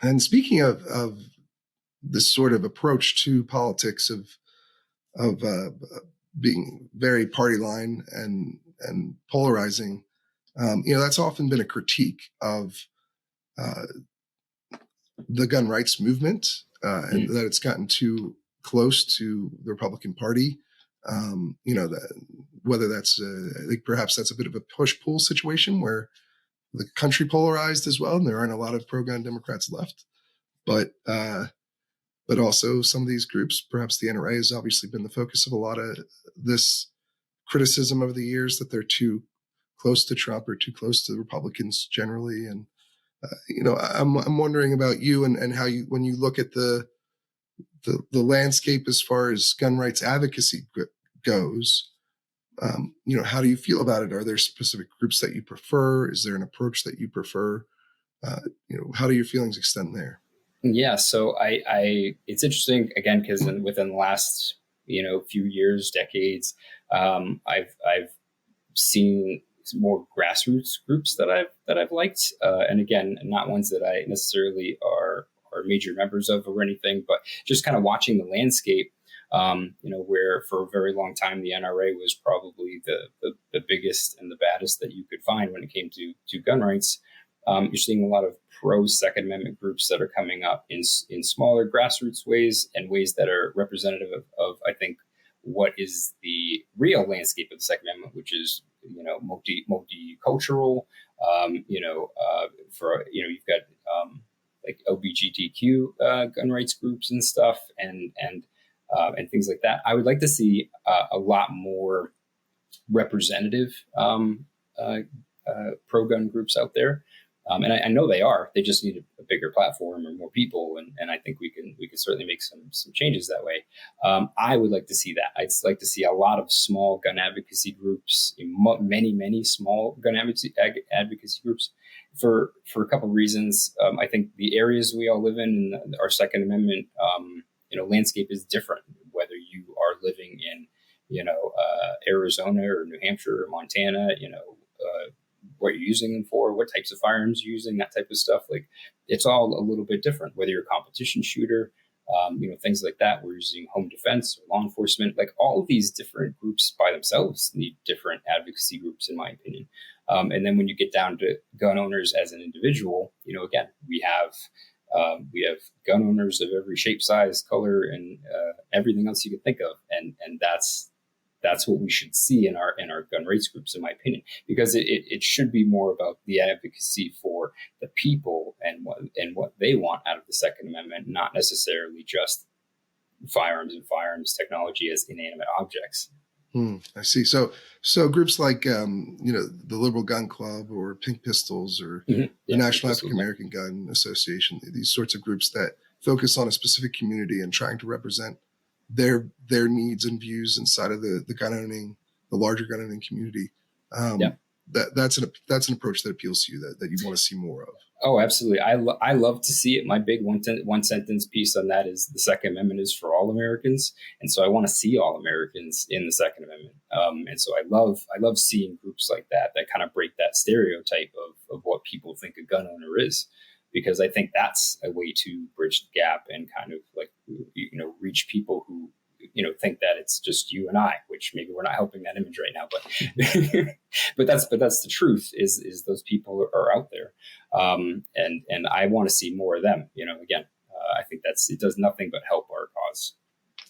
And speaking of this sort of approach to politics of being very party line and polarizing, that's often been a critique of the gun rights movement, and that it's gotten too close to the Republican Party. Whether that's, I think perhaps that's a bit of a push-pull situation where the country polarized as well, and there aren't a lot of pro-gun Democrats left. But also some of these groups, perhaps the NRA, has obviously been the focus of a lot of this criticism over the years, that they're too close to Trump or too close to the Republicans generally. And I'm wondering about you and how you, when you look at the landscape as far as gun rights advocacy goes, how do you feel about it? Are there specific groups that you prefer? Is there an approach that you prefer? How do your feelings extend there? Yeah, so it's interesting again because within the last few years, decades, I've seen more grassroots groups that I've liked, and again, not ones that I necessarily are major members of or anything, but just kind of watching the landscape. Where for a very long time the NRA was probably the biggest and the baddest that you could find when it came to gun rights. You're seeing a lot of pro Second Amendment groups that are coming up in smaller grassroots ways and ways that are representative of I think what is the real landscape of the Second Amendment, which is multicultural. You've got like LGBTQ gun rights groups and stuff and things like that. I would like to see a lot more representative pro-gun groups out there. And I know they are. They just need a bigger platform or more people, and I think we can certainly make some changes that way. I would like to see that. I'd like to see a lot of small gun advocacy groups, many small gun advocacy groups, for a couple of reasons. I think the areas we all live in our Second Amendment landscape is different. Whether you are living in Arizona or New Hampshire or Montana, what you're using them for, what types of firearms you're using, that type of stuff. Like, it's all a little bit different, whether you're a competition shooter, things like that. We're using home defense or law enforcement. Like, all of these different groups by themselves need different advocacy groups, in my opinion. And then when you get down to gun owners as an individual, again, we have gun owners of every shape, size, color, and everything else you could think of. And that's what we should see in our gun rights groups, in my opinion, because it should be more about the advocacy for the people and what they want out of the Second Amendment, not necessarily just firearms technology as inanimate objects. I see. So groups like the Liberal Gun Club or Pink Pistols or the National African American Gun Association, these sorts of groups that focus on a specific community and trying to represent their needs and views inside of the larger gun owning community. That's an approach that appeals to you, that you want to see more of. Oh, absolutely. I love to see it. My big one sentence piece on that is the Second Amendment is for all Americans. And so I want to see all Americans in the Second Amendment. And so I love seeing groups like that kind of break that stereotype of what people think a gun owner is, because I think that's a way to bridge the gap and kind of like, reach people who, think that it's just you and I, which maybe we're not helping that image right now, but that's the truth is those people are out there. And I want to see more of them, again, I think it does nothing but help our cause.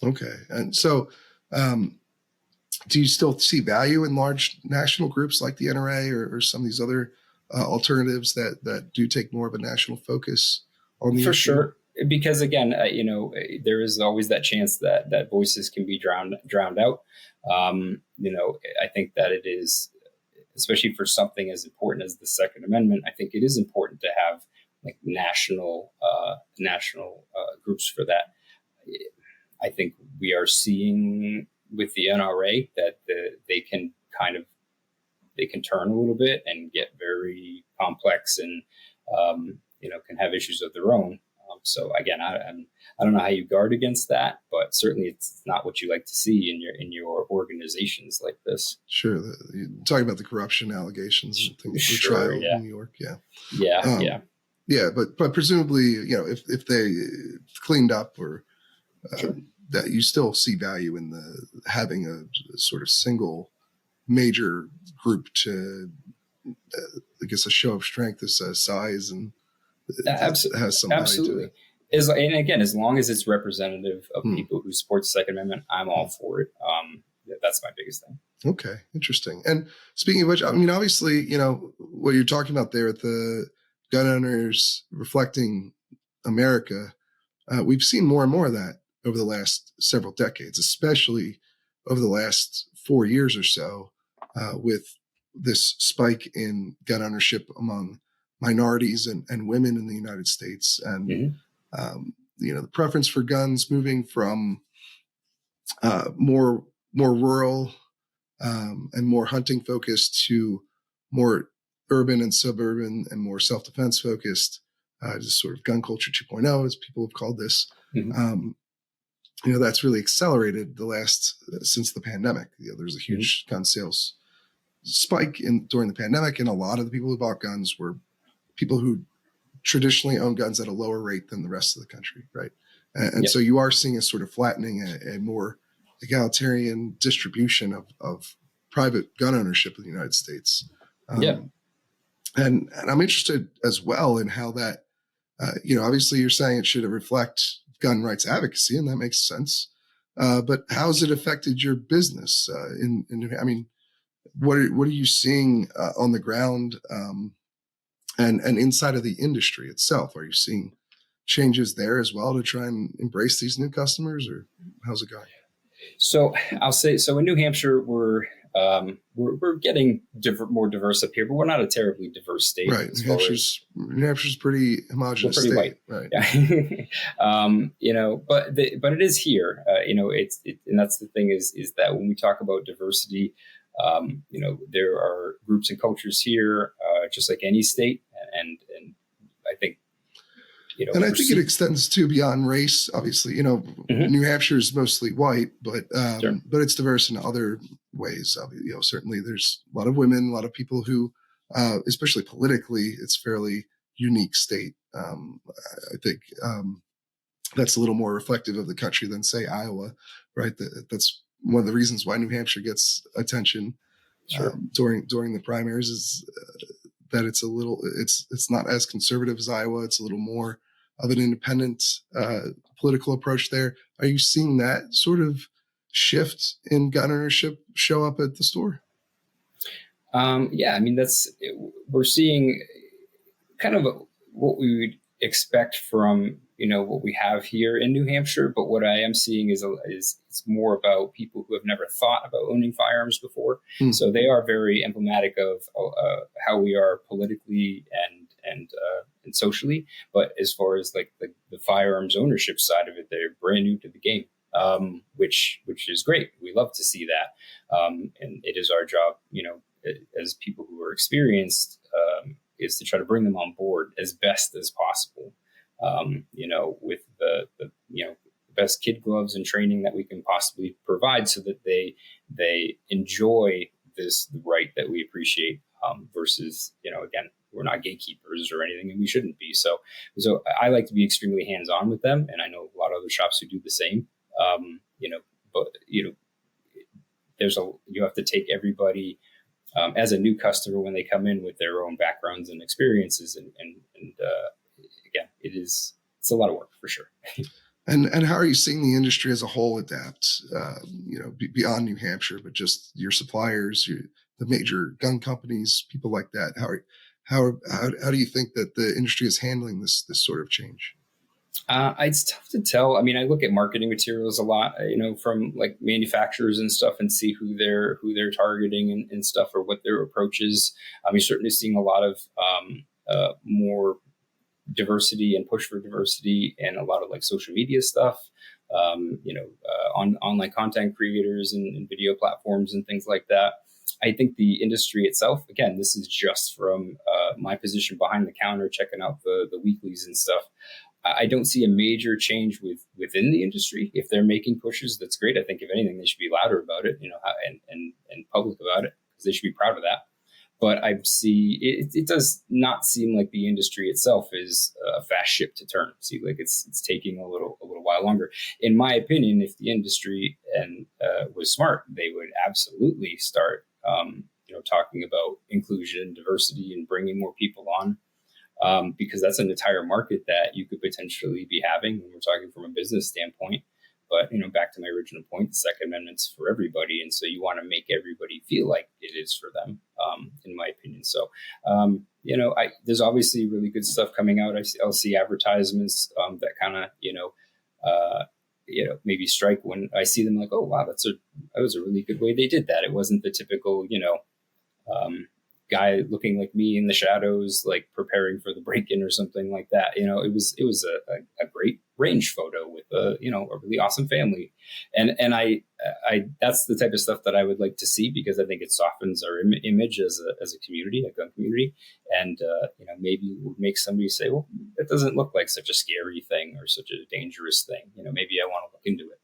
Okay. And so, do you still see value in large national groups like the NRA or some of these other alternatives that do take more of a national focus on the issue? For sure. Because again, there is always that chance that voices can be drowned out. I think that it is, especially for something as important as the Second Amendment, I think it is important to have like national groups for that. I think we are seeing with the NRA that they can turn a little bit and get very complex and can have issues of their own. So again, I don't know how you guard against that, but certainly it's not what you like to see in your organizations like this. Sure, you're talking about the corruption allegations and things. Sure, trial in New York, yeah. Yeah, but presumably, if they cleaned up or Sure. that you still see value in the having a sort of single major group to, I guess, a show of strength this size and has some value to Absolutely. it. And again, as long as it's representative of Hmm. people who support the Second Amendment, I'm all for it. That's my biggest thing. Okay, interesting. And speaking of which, I mean, obviously, what you're talking about there with the gun owners reflecting America, we've seen more and more of that over the last several decades, especially over the last 4 years or so, with this spike in gun ownership among minorities and women in the United States. And, the preference for guns moving from more rural and more hunting focused to more urban and suburban and more self-defense focused, just sort of gun culture 2.0, as people have called this. Mm-hmm. That's really accelerated since the pandemic. There's a huge gun sales spike during the pandemic, and a lot of the people who bought guns were people who traditionally own guns at a lower rate than the rest of the country, right? And so you are seeing a sort of flattening, a more egalitarian distribution of private gun ownership in the United States. And I'm interested as well in how that, obviously you're saying it should reflect gun rights advocacy, and that makes sense. But how has it affected your business? I mean, what are you seeing on the ground and inside of the industry itself? Are you seeing changes there as well to try and embrace these new customers, or how's it going? So I'll say, in New Hampshire, we're getting more diverse up here, but we're not a terribly diverse state. Right. New Hampshire's pretty homogenous pretty state. White. Right. Yeah. But it is here. And that's the thing is that when we talk about diversity, there are groups and cultures here, just like any state, and I think. And I think it extends to beyond race. Obviously, New Hampshire is mostly white, but it's diverse in other ways. Certainly there's a lot of women, a lot of people who, especially politically, it's a fairly unique state. I think that's a little more reflective of the country than, say, Iowa, right? That's one of the reasons why New Hampshire gets attention during the primaries is that it's not as conservative as Iowa. It's a little more of an independent political approach there. Are you seeing that sort of shift in gun ownership show up at the store? Yeah, I mean, we're seeing kind of what we would expect from what we have here in New Hampshire, but what I am seeing is it's more about people who have never thought about owning firearms before. So they are very emblematic of how we are politically and socially. But as far as like the firearms ownership side of it, they're brand new to the game, which is great. We love to see that, and it is our job, as people who are experienced, is to try to bring them on board as best as possible. With the best kid gloves and training that we can possibly provide, so that they enjoy the right that we appreciate. Versus, again, we're not gatekeepers or anything, and we shouldn't be. So I like to be extremely hands-on with them, and I know a lot of other shops who do the same. But you have to take everybody as a new customer when they come in with their own backgrounds and experiences, and again, it's a lot of work for sure. And how are you seeing the industry as a whole adapt? Beyond New Hampshire, but just your suppliers, the major gun companies, people like that. How do you think that the industry is handling this sort of change? It's tough to tell. I mean, I look at marketing materials a lot, from like manufacturers and stuff, and see who they're targeting and stuff, or what their approach is. You're certainly seeing a lot of more diversity and push for diversity, and a lot of like social media stuff, on online content creators and video platforms and things like that. I think the industry itself, again, this is just from my position behind the counter, checking out the weeklies and stuff. I don't see a major change within the industry. If they're making pushes, that's great. I think if anything, they should be louder about it, and public about it, because they should be proud of that. But it does not seem like the industry itself is a fast ship to turn. See, like it's taking a little while longer. In my opinion, if the industry was smart, they would absolutely start, talking about inclusion, diversity, and bringing more people on, because that's an entire market that you could potentially be having when we're talking from a business standpoint. But back to my original point, the Second Amendment's for everybody, and so you want to make everybody feel like it is for them, in my opinion. So, there's obviously really good stuff coming out. I'll see advertisements that kind of, maybe strike when I see them, like, oh wow, that was a really good way they did that. It wasn't the typical, guy looking like me in the shadows, like preparing for the break-in or something like that. It was a great range photo with a really awesome family, and I that's the type of stuff that I would like to see, because I think it softens our image as a community, a gun community, and maybe would make somebody say, well, that doesn't look like such a scary thing or such a dangerous thing. Maybe I want to look into it.